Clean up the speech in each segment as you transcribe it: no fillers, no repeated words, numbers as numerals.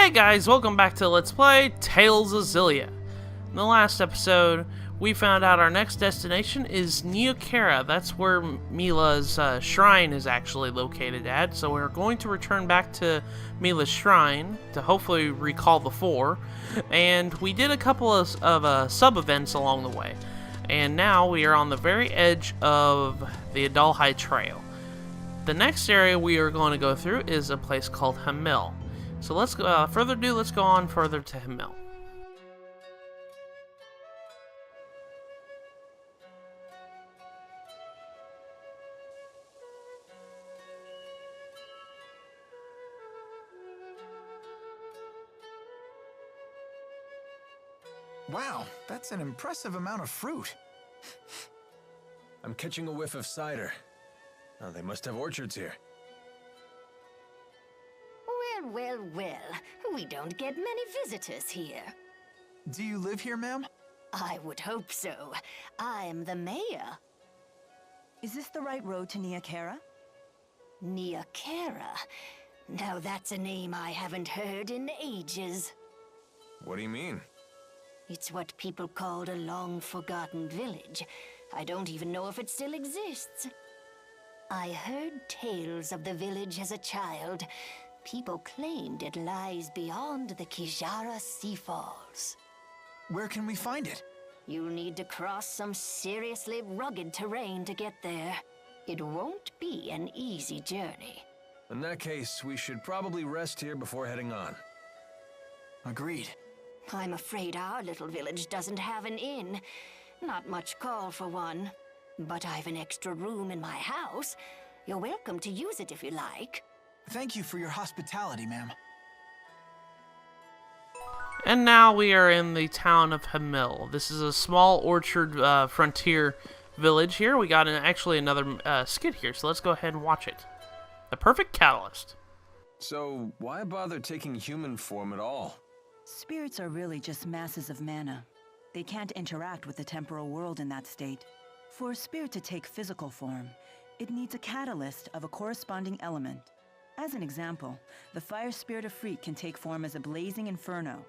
Hey guys, welcome back to Let's Play Tales of Xillia. In the last episode, we found out our next destination is Neokera. That's where Mila's shrine is actually located at. So we're going to return back to Mila's shrine to hopefully recall the four. And we did a couple of sub-events along the way. And now we are on the very edge of the Adalhai Trail. The next area we are going to go through is a place called Hamil. So let's go, further ado, let's go on further to Hamil. Wow, that's an impressive amount of fruit. I'm catching a whiff of cider. Oh, they must have orchards here. Well, we don't get many visitors here. Do you live here, ma'am? I would hope so. I'm the mayor. Is this the right road to Neokera? Neokera? Now that's a name I haven't heard in ages. What do you mean? It's what people called a long-forgotten village. I don't even know if it still exists. I heard tales of the village as a child. People claimed it lies beyond the Kijara Sea Falls. Where can we find it? You'll need to cross some seriously rugged terrain to get there. It won't be an easy journey. In that case, we should probably rest here before heading on. Agreed. I'm afraid our little village doesn't have an inn. Not much call for one. But I've an extra room in my house. You're welcome to use it if you like. Thank you for your hospitality, ma'am. And now we are in the town of Hamil. This is a small orchard frontier village here. We got actually another skit here, so let's go ahead and watch it. The perfect catalyst. So, why bother taking human form at all? Spirits are really just masses of mana. They can't interact with the temporal world in that state. For a spirit to take physical form, it needs a catalyst of a corresponding element. As an example, the fire spirit of Freak can take form as a blazing inferno.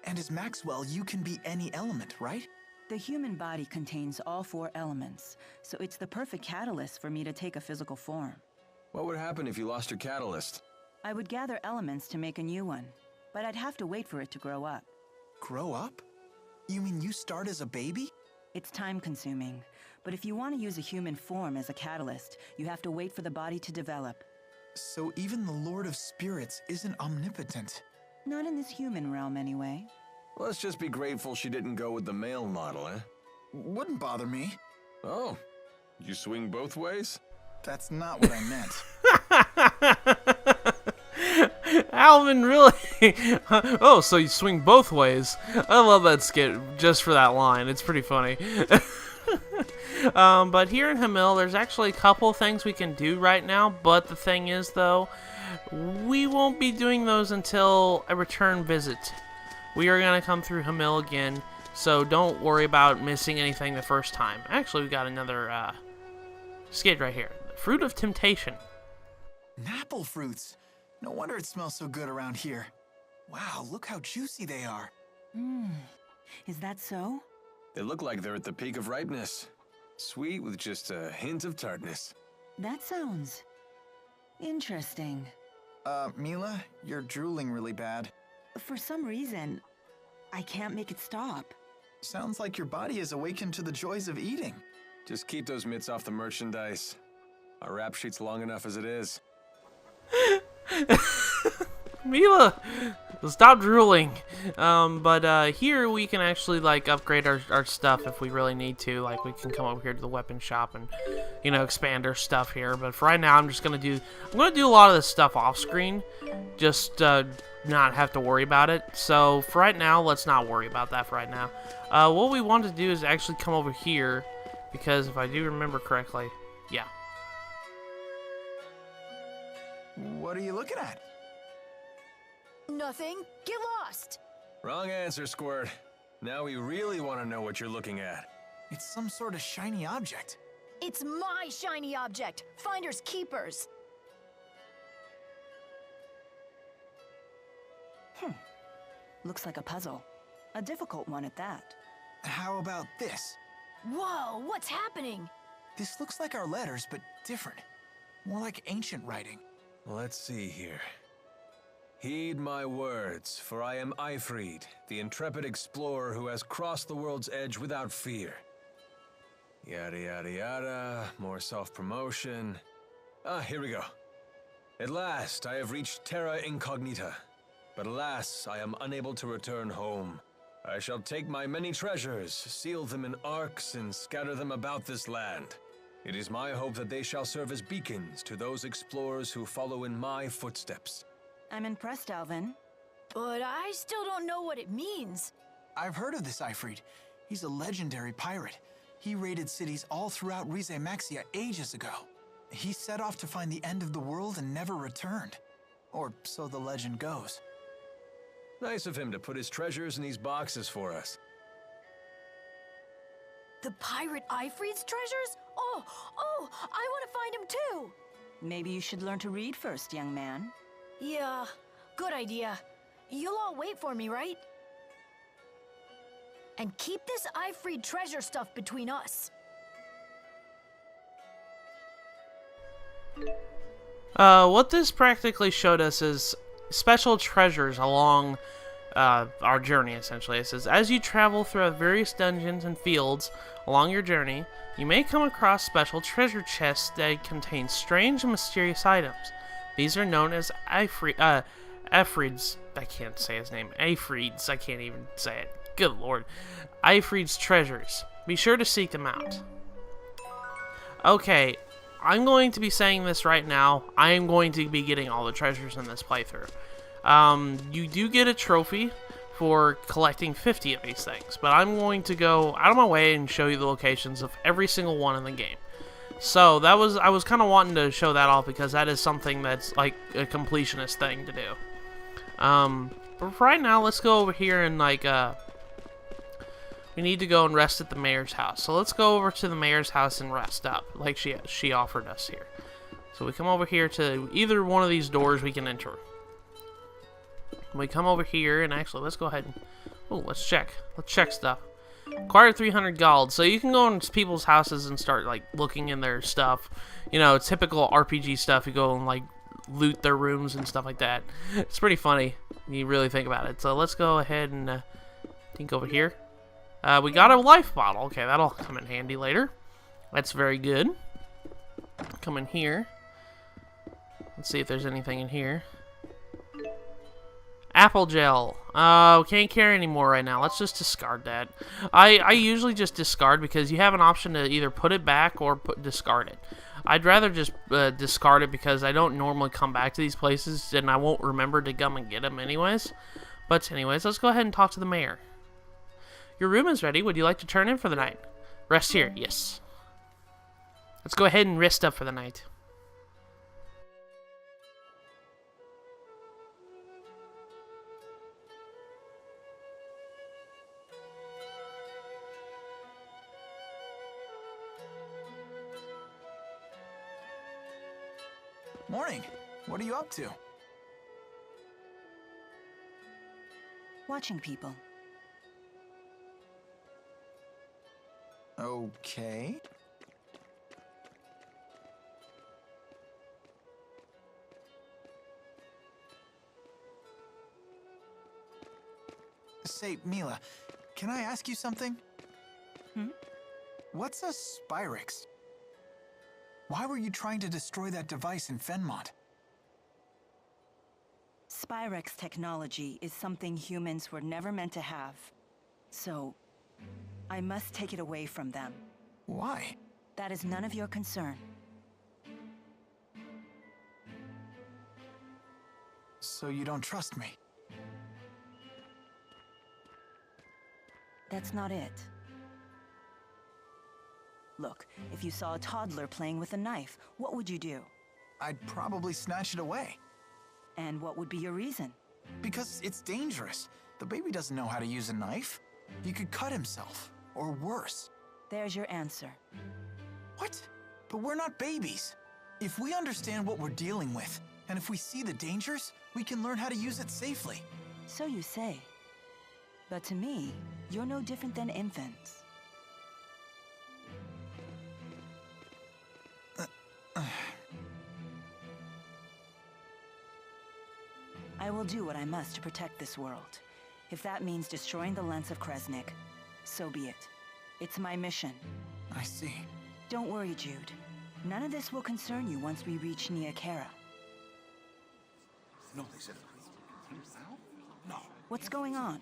And as Maxwell, you can be any element, right? The human body contains all four elements, so it's the perfect catalyst for me to take a physical form. What would happen if you lost your catalyst? I would gather elements to make a new one, but I'd have to wait for it to grow up. Grow up? You mean you start as a baby? It's time-consuming, but if you want to use a human form as a catalyst, you have to wait for the body to develop. So even the Lord of Spirits isn't omnipotent. Not in this human realm, anyway. Let's just be grateful she didn't go with the male model, eh? Wouldn't bother me. Oh, you swing both ways? That's not what I meant. Alvin, really? Oh, so you swing both ways. I love that skit just for that line. It's pretty funny. But here in Hamil, there's actually a couple of things we can do right now. But the thing is, though, we won't be doing those until a return visit. We are going to come through Hamil again, so don't worry about missing anything the first time. Actually, we got another skit right here. The Fruit of Temptation. Apple fruits. No wonder it smells so good around here. Wow, look how juicy they are. Is that so? They look like they're at the peak of ripeness. Sweet with just a hint of tartness. That sounds interesting. Mila, you're drooling really bad. For some reason, I can't make it stop. Sounds like your body is awakened to the joys of eating. Just keep those mitts off the merchandise. Our rap sheet's long enough as it is. Mila, stop drooling. But here we can actually like upgrade our stuff if we really need to. Like we can come over here to the weapon shop and, you know, expand our stuff here. But for right now, I'm gonna do a lot of this stuff off screen, just not have to worry about it. So for right now, let's not worry about that for right now. What we want to do is actually come over here, because if I do remember correctly, yeah. What are you looking at? Nothing. Get lost. Wrong answer, Squirt. Now we really want to know what you're looking at. It's some sort of shiny object. It's my shiny object. Finders keepers. Looks like a puzzle. A difficult one at that. How about this? Whoa, what's happening? This looks like our letters, but different. More like ancient writing. Let's see here. Heed my words, for I am Eifried, the intrepid explorer who has crossed the world's edge without fear. Yada yada yada, more self-promotion. Here we go. At last, I have reached Terra Incognita. But alas, I am unable to return home. I shall take my many treasures, seal them in arks, and scatter them about this land. It is my hope that they shall serve as beacons to those explorers who follow in my footsteps. I'm impressed, Alvin. But I still don't know what it means. I've heard of this Eifried. He's a legendary pirate. He raided cities all throughout Rize Maxia ages ago. He set off to find the end of the world and never returned. Or so the legend goes. Nice of him to put his treasures in these boxes for us. The pirate Eifried's treasures? Oh, I want to find him too! Maybe you should learn to read first, young man. Yeah, good idea. You'll all wait for me, right? And keep this Eifried treasure stuff between us. What this practically showed us is special treasures along our journey, essentially. It says, as you travel through various dungeons and fields along your journey, you may come across special treasure chests that contain strange and mysterious items. These are known as Eifried's, I can't say his name, Eifried's, I can't even say it. Good lord. Eifried's treasures. Be sure to seek them out. Okay, I'm going to be saying this right now. I am going to be getting all the treasures in this playthrough. You do get a trophy for collecting 50 of these things, but I'm going to go out of my way and show you the locations of every single one in the game. So I was kind of wanting to show that off because that is something that's like a completionist thing to do. But for right now, let's go over here and we need to go and rest at the mayor's house. So let's go over to the mayor's house and rest up, like she offered us here. So we come over here to either one of these doors we can enter. We come over here, and actually, let's go ahead and... Oh, let's check. Let's check stuff. Acquired 300 gold. So you can go into people's houses and start, like, looking in their stuff. You know, typical RPG stuff. You go and, like, loot their rooms and stuff like that. It's pretty funny when you really think about it. So let's go ahead and think over here. We got a life bottle. Okay, that'll come in handy later. That's very good. Come in here. Let's see if there's anything in here. Apple gel. Can't carry anymore right now. Let's just discard that. I usually just discard because you have an option to either put it back or discard it. I'd rather just discard it because I don't normally come back to these places and I won't remember to come and get them anyways. But anyways, let's go ahead and talk to the mayor. Your room is ready. Would you like to turn in for the night? Rest here. Yes. Let's go ahead and rest up for the night. Morning. What are you up to? Watching people. Okay. Say, Mila, can I ask you something? What's a Spyrix? Why were you trying to destroy that device in Fenmont? Spyrix technology is something humans were never meant to have. So, I must take it away from them. Why? That is none of your concern. So you don't trust me? That's not it. Look, if you saw a toddler playing with a knife, what would you do? I'd probably snatch it away. And what would be your reason? Because it's dangerous. The baby doesn't know how to use a knife. He could cut himself, or worse. There's your answer. What? But we're not babies. If we understand what we're dealing with, and if we see the dangers, we can learn how to use it safely. So you say. But to me, you're no different than infants. I will do what I must to protect this world. If that means destroying the lance of Kresnik, so be it. It's my mission. I see. Don't worry, Jude. None of this will concern you once we reach Nia Khera. No, they said. No. What's going on?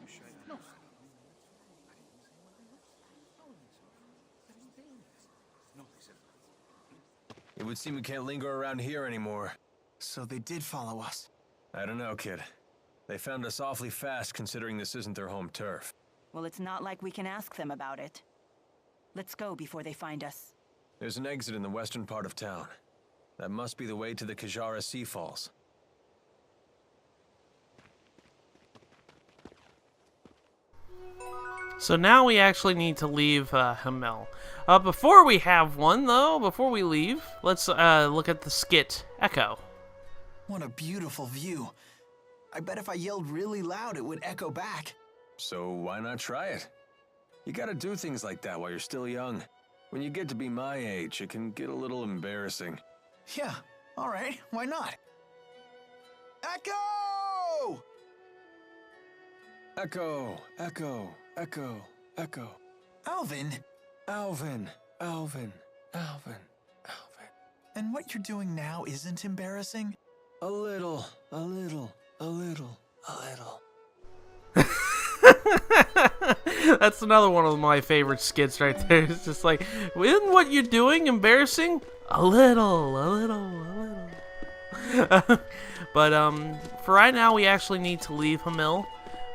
It would seem we can't linger around here anymore. So they did follow us. I don't know, kid. They found us awfully fast considering this isn't their home turf. Well, it's not like we can ask them about it. Let's go before they find us. There's an exit in the western part of town. That must be the way to the Kajara Sea Falls. So now we actually need to leave Hamil. Before we have one, though, before we leave, let's look at the skit, Echo. What a beautiful view. I bet if I yelled really loud, it would echo back. So why not try it? You gotta do things like that while you're still young. When you get to be my age, it can get a little embarrassing. Yeah, all right, why not? Echo! Echo, echo, echo, echo. Alvin, Alvin, Alvin, Alvin, Alvin. and what you're doing now isn't embarrassing? A little, a little, a little, a little. That's another one of my favorite skits right there. It's just like, isn't what you're doing embarrassing? A little, a little, a little. But for right now, we actually need to leave Hamil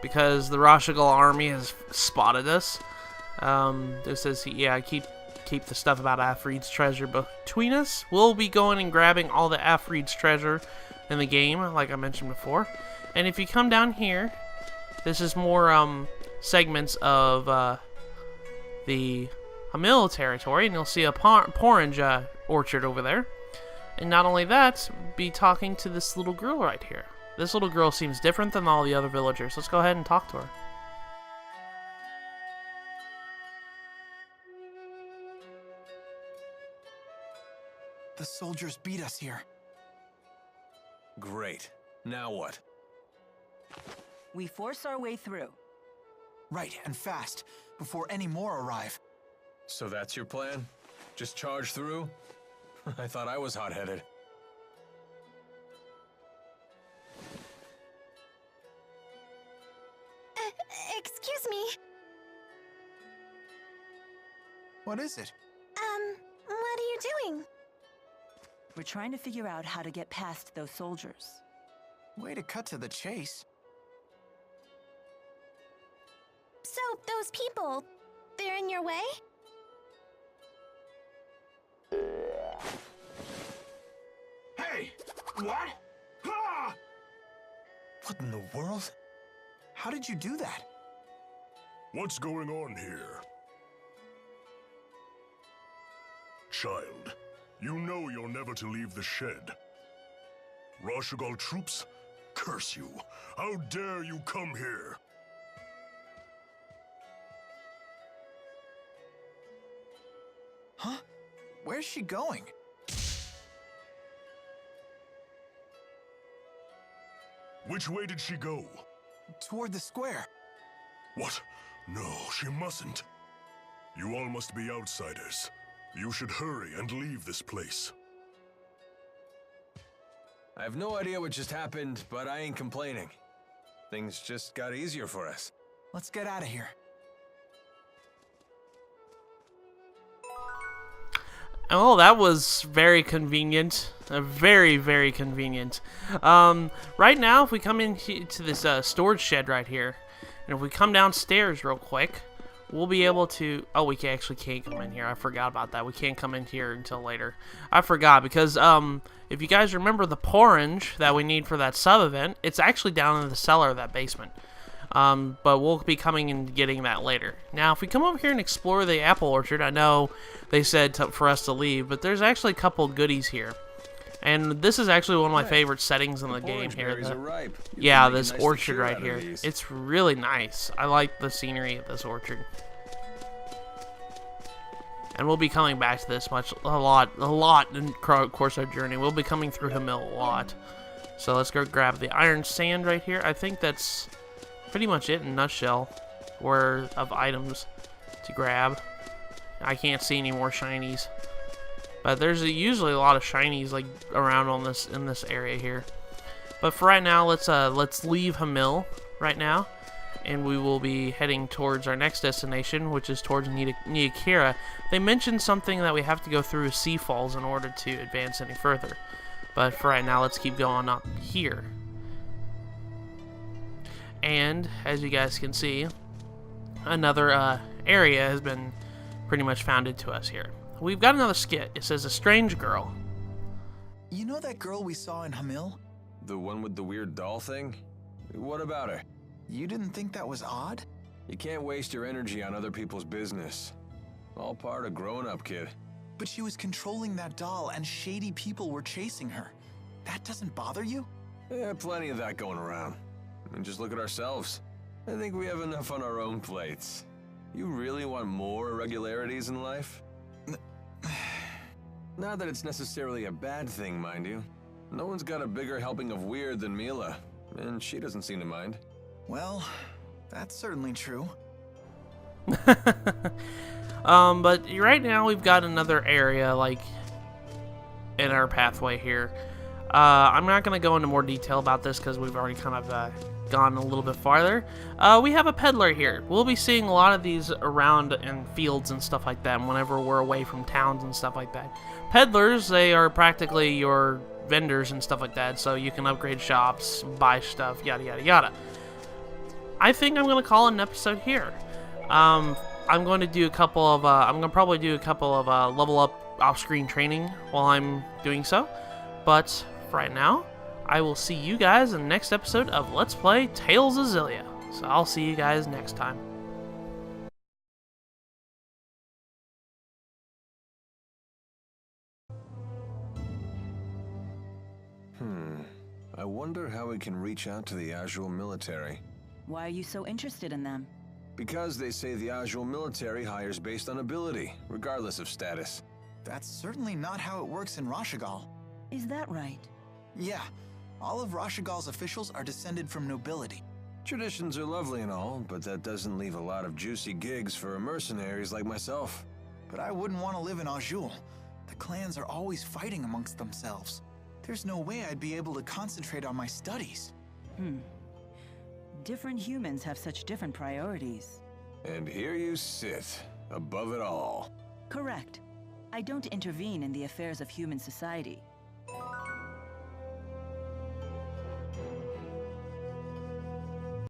because the Rashagal Army has spotted us. This says, yeah, keep the stuff about Afreed's treasure between us. We'll be going and grabbing all the Afreed's treasure in the game, like I mentioned before. And if you come down here, this is more segments of the Hamil territory, and you'll see a orange orchard over there. And not only that, be talking to this little girl right here. This little girl seems different than all the other villagers. Let's go ahead and talk to her. The soldiers beat us here. Great. Now what? We force our way through. Right, and fast, before any more arrive. So that's your plan? Just charge through? I thought I was hot-headed. Excuse me. What is it? What are you doing? We're trying to figure out how to get past those soldiers. Way to cut to the chase. So, those people, they're in your way? Hey! What? Ah! What in the world? How did you do that? What's going on here? Child, you know you're never to leave the shed. Rashagal troops, curse you. How dare you come here? Huh? Where's she going? Which way did she go? Toward the square. What? No, she mustn't. You all must be outsiders. You should hurry and leave this place. I have no idea what just happened, but I ain't complaining. Things just got easier for us. Let's get out of here. Oh, that was very convenient. Very, very convenient. Right now, if we come into this storage shed right here, and if we come downstairs real quick, we'll be able to... Oh, we actually can't come in here. I forgot about that. We can't come in here until later. I forgot because if you guys remember the porridge that we need for that sub-event, it's actually down in the cellar of that basement. But we'll be coming and getting that later. Now, if we come over here and explore the apple orchard, I know they said for us to leave, but there's actually a couple goodies here. And this is actually one of my favorite settings in the game here. Orange berries are ripe. You Yeah, can make a this nice orchard liqueur right out of here. these. It's really nice. I like the scenery of this orchard. And we'll be coming back to this a lot in course of our journey. We'll be coming through Hamil a lot. So let's go grab the iron sand right here. I think that's pretty much it in a nutshell of items to grab. I can't see any more shinies. But there's usually a lot of shinies like around in this area here. But for right now, let's leave Hamil right now, and we will be heading towards our next destination, which is towards Neokira. They mentioned something that we have to go through sea falls in order to advance any further. But for right now, let's keep going up here. And as you guys can see, another area has been pretty much founded to us here. We've got another skit. It says, a strange girl. You know that girl we saw in Hamil? The one with the weird doll thing? What about her? You didn't think that was odd? You can't waste your energy on other people's business. All part of growing up, kid. But she was controlling that doll and shady people were chasing her. That doesn't bother you? Yeah, plenty of that going around. I mean, just look at ourselves. I think we have enough on our own plates. You really want more irregularities in life? Not that it's necessarily a bad thing, mind you. No one's got a bigger helping of weird than Mila, and she doesn't seem to mind. Well, that's certainly true. But right now we've got another area like in our pathway here. I'm not going to go into more detail about this because we've already kind of gone a little bit farther. We have a peddler here. We'll be seeing a lot of these around in fields and stuff like that whenever we're away from towns and stuff like that. Peddlers, they are practically your vendors and stuff like that, so you can upgrade shops, buy stuff, yada yada yada. I think I'm going to call it an episode here. I'm going to do a couple of probably do a couple of level up off-screen training while I'm doing so. But for right now, I will see you guys in the next episode of Let's Play Tales of Xillia. So I'll see you guys next time. I wonder how we can reach out to the Azul military. Why are you so interested in them? Because they say the Azul military hires based on ability, regardless of status. That's certainly not how it works in Rashagal. Is that right? Yeah, all of Rashagal's officials are descended from nobility. Traditions are lovely and all, but that doesn't leave a lot of juicy gigs for mercenaries like myself. But I wouldn't want to live in Azul. The clans are always fighting amongst themselves. There's no way I'd be able to concentrate on my studies. Different humans have such different priorities. And here you sit, above it all. Correct. I don't intervene in the affairs of human society.